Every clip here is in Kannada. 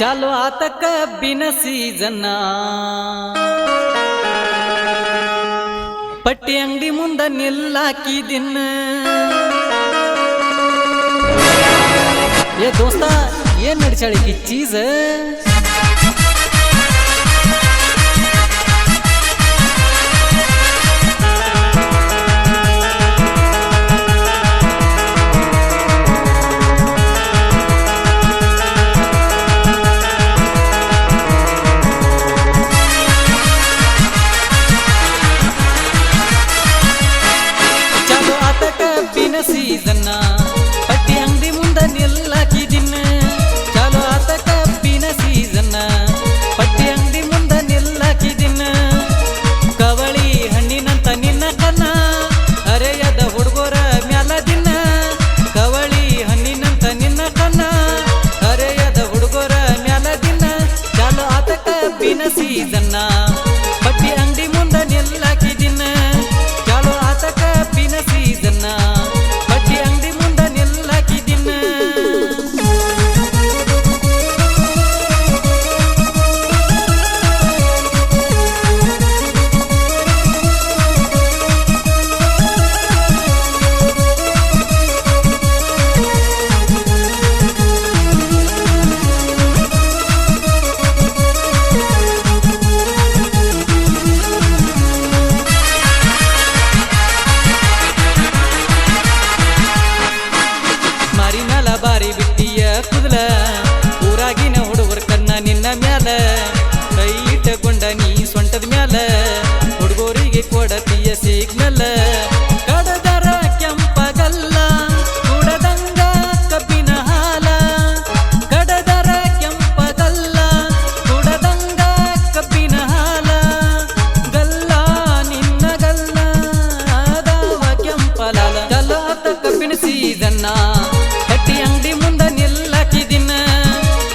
ಚಾಲು ಆತ ಕಬ್ಬಿನ ಸೀಸನ್ನ ಪಟ್ಟಿ ಅಂಗಡಿ ಮುಂದ ನಿಲ್ಲಾಕಿದಿನ್ನ ಏ ದೋಸ್ತ ಏನ್ ನಡಿಸಾಳಿಕಿ ಚೀಸ್ ಸೀಸನ್ನ ಪಟ್ಟಿ ಅಂಗಡಿ ಮುಂದ ನಿಲ್ಲಾಕಿದಿನ್ನ ಚಾಲೋ ಆತ ಕಬ್ಬಿನ ಸೀಸನ್ನ ಪಟ್ಟಿ ಅಂಗಡಿ ಮುಂದ ನಿಲ್ಲಾಕಿದಿನ್ನ ಕವಳಿ ಹಣ್ಣಿನಂತ ನಿನ್ನ ಕನ್ನ ಅರೆಯದ ಹುಡುಗರ ಮ್ಯಾಲ ದಿನ ಕವಳಿ ಹಣ್ಣಿನಂತ ನಿನ್ನ ಕನ್ನ ಅರೆಯದ ಹುಡುಗರ ಮ್ಯಾಲ ದಿನ ಚಾಲೋ ಆತ ಕಬ್ಬಿನ ಸೀಸನ್ನ ಪಟ್ಟಿ ಅಂಗಡಿ ಮುಂದ ನಿಲ್ಲಾಕಿದಿನ್ನ ಚಾಲೋ ಆತ ಕಬ್ಬಿನ ಸೀಸನ್ನ ಬಾರಿ ಬಿಟ್ಟಿಯ ಕುದಲ ಊರಾಗಿನ ಹುಡುಗರ ಕನ್ನ ನಿನ್ನ ಮ್ಯಾಲ ಕೈ ಇಟ್ಟಕೊಂಡ ನೀ ಸೊಂಟದ ಮ್ಯಾಲ ಹುಡುಗರಿಗೆ ಕೊಡತಿಯ ಸಿಗ್ನಲ್ ಕಡದರ ಕೆಂಪಗಲ್ಲ ಕುಡದಂಗ ಕಬ್ಬಿನ ಹಾಲ ಕಡದರ ಕೆಂಪಗಲ್ಲ ಕುಡದಂಗ ಕಬ್ಬಿನ ಹಾಲ ಗಲ್ಲ ನಿನ್ನ ಗಲ್ಲ ಅದಾವ ಕೆಂಪಲಾಲ ಗಲ್ಲಾತ ಕಬ್ಬಿನ ಸೀಸನ್ನ ಅಂಗಡಿ ಮುಂದ ನಿಲ್ಲಾಕಿದಿನ್ನ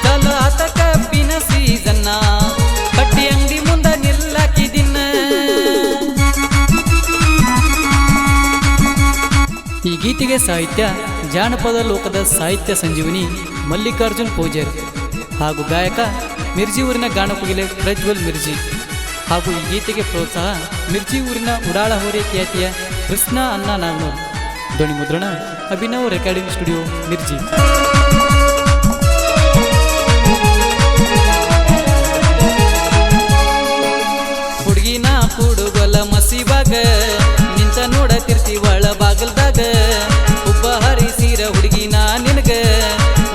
ಚಾಲೋ ಆತ ಕಬ್ಬಿನ ಸೀಸನ್ನ ಪಟ್ಟಿ ಅಂಗಡಿ ಮುಂದ ನಿಲ್ಲಾಕಿದಿನ್ನ ಈ ಗೀತೆಗೆ ಸಾಹಿತ್ಯ ಜಾನಪದ ಲೋಕದ ಸಾಹಿತ್ಯ ಸಂಜೀವಿನಿ ಮಲ್ಲಿಕಾರ್ಜುನ್ ಪೂಜಾರಿ ಹಾಗೂ ಗಾಯಕ ಮಿರ್ಜಿ ಊರಿನ ಗಾನಕೋಗಿಲೆ ಪ್ರಜ್ವಲ್ ಮಿರ್ಜಿ ಹಾಗೂ ಈ ಗೀತೆಗೆ ಪ್ರೋತ್ಸಾಹ ಮಿರ್ಜಿ ಊರಿನ ಉಡಾಳ ಹೋರೆ ಖ್ಯಾತಿಯ ಕೃಷ್ಣ ಅನ್ನ ನಾಗ್ನೂರ್ ಧ್ವನಿ ಮುದ್ರಣ ಅಭಿನವ್ ರೆಕಾರ್ಡಿಂಗ್ ಸ್ಟುಡಿಯೋ ಮಿರ್ಜಿ ಹುಡುಗಿನ ಕೂಡುಗೊಲ್ಲ ಮಸಿಬಾಗ ನಿಂತ ನೋಡತಿರ್ತಿವಳ ಬಾಗಲ್ದಾಗ ಒಬ್ಬ ಹರಿಸಿರ ಹುಡುಗಿನ ನಿನಗ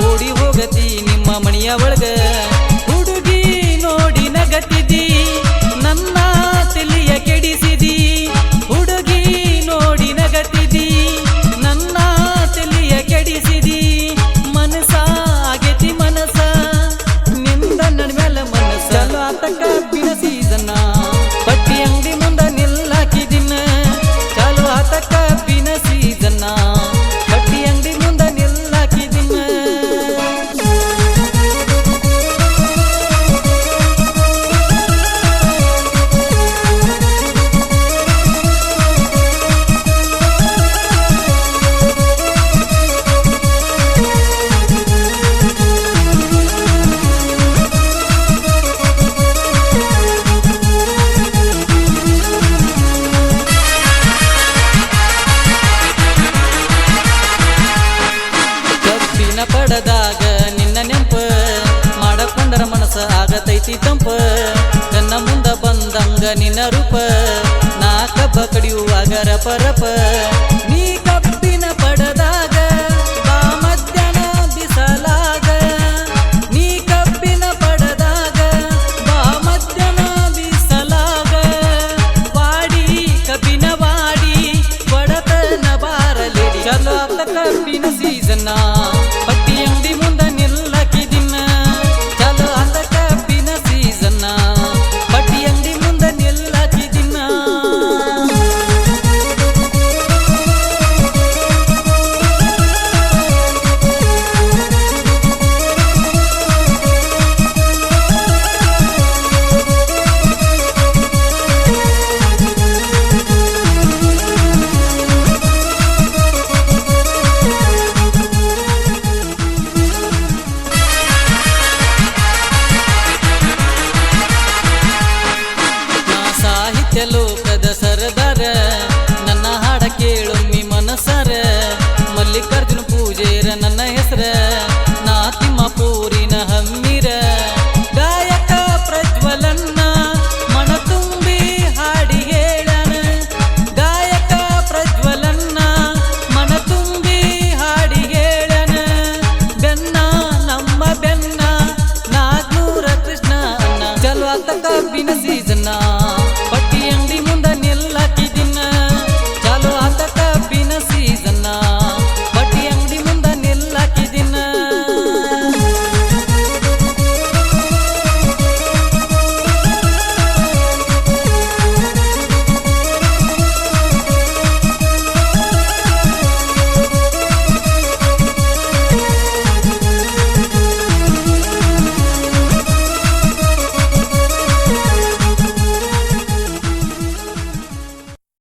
ಓಡಿ ಹೋಗತಿ ನಿಮ್ಮ ಮಣಿಯ ಒಳಗ ಹುಡುಗಿ ನೋಡಿ ನಗತಿದಿ ನನ್ನ ತಲೆಯ ಕೆಡಿಸಿದಿ ಹುಡುಗಿ ನೋಡಿ ನಗತಿದಿ ನನ್ನ ತಲೆಯ ಕೆಡಿಸಿದಿ ಮನಸ ಆಗೇತಿ ಮನಸ ನಿಂದ ನನ್ನ ಮೇಲೆ ಮನಸ ಚಾಲೋ ಆತ ಕಬ್ಬಿನ ಸೀಸನ್ನ ಪಟ್ಟಿ ಅಂಗಡಿ ಮುಂದ ನಿಲ್ಲಾಕಿದಿನ್ನ ಚಾಲೋ ಆತ ಕಬ್ಬಿನ ಸೀಸನ್ನ ಪಟ್ಟಿ ಅಂಗಡಿ ಮುಂದ ನಿಲ್ಲಾಕಿದಿನ್ನ ಪಡದಾಗ ನಿನ್ನ ನೆಂಪ ಮಾಡಕೊಂಡರ ಮನಸ ಆಗತೈತಿ ತಂಪ ನನ್ನ ಮುಂದ ಬಂದಂಗ ನಿನ್ನ ರೂಪ ನಾ ಕಬ್ಬ ಕಡಿಯುವಾಗ ರಪ ರಪ ನೀ ಕಬ್ಬಿನ ಪಡದಾಗ ಬಾ ಮಧ್ಯಾಹ್ನ ಬಿಸಲಾಗ ನೀ ಕಬ್ಬಿನ ಪಡದಾಗ ಬಾ ಮಧ್ಯಾಹ್ನ ಬಿಸಲಾಗ ವಾಡಿ ಕಬ್ಬಿನ ವಾಡಿ ಒಡತನ ಬಾರಲಿ ಚಾಲೋ ಆತ ಕಬ್ಬಿನ ಸೀಸನ್ನ